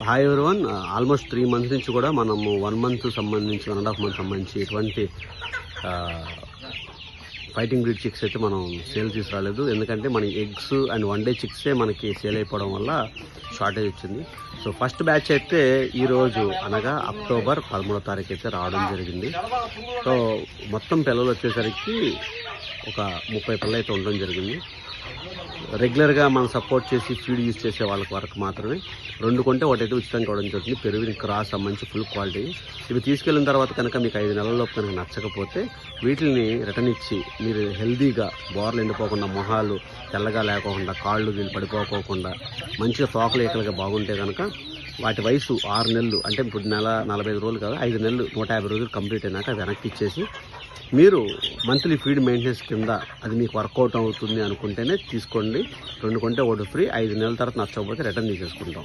Hi everyone, almost 3 months నుంచి కూడా మనము 1 month సంబంధించి 1.5 month సంబంధించి ఎటువంటి ఫైటింగ్ బ్రీడ్ చిక్స్ అయితే మనం సేల్ తీసుకురాలేదు. ఎందుకంటే మన ఎగ్స్ అండ్ 1 day చిక్సే మనకి సేల్ అయిపోవడం వల్ల షార్టేజ్ వచ్చింది. సో ఫస్ట్ బ్యాచ్ అయితే ఈరోజు అనగా అక్టోబర్ 13వ తారీఖు అయితే రావడం జరిగింది. సో మొత్తం పిల్లలు వచ్చేసరికి ఒక 30 పిల్లలు అయితే ఉండడం జరిగింది. రెగ్యులర్గా మనం సపోర్ట్ చేసి ఫీడ్ యూజ్ చేసే వాళ్ళకి వరకు మాత్రమే 2 కొంటే ఒకటైతే ఉచితంగా ఇవ్వడం జరుగుతుంది. పెరుగు క్రాస్ సంబంధించి ఫుల్ క్వాలిటీ. ఇవి తీసుకెళ్ళిన తర్వాత కనుక మీకు 5 నెలల్లోపు కనుక నచ్చకపోతే వీటిని రిటర్న్ ఇచ్చి మీరు హెల్దీగా బోర్లు ఎండిపోకుండా, మొహాలు తెల్లగా లేకోకుండా, కాళ్ళు వీళ్ళు పడిపోకోకుండా మంచిగా తోకలు ఏకలుగా బాగుంటే కనుక వాటి వయసు 6 నెలలు అంటే ఇప్పుడు నెల 45 రోజులు కాదు, 5 నెలలు 150 రోజులు కంప్లీట్ అయినాక వెనక్కి ఇచ్చేసి మీరు మంత్లీ ఫీడ్ మెయింటెనెన్స్ కింద అది మీకు వర్కౌట్ అవుతుంది అనుకుంటేనే తీసుకోండి. 2 కొంటే 1 ఫ్రీ. 5 నెలల తర్వాత నచ్చకపోతే రిటర్న్ తీసేసుకుంటాం.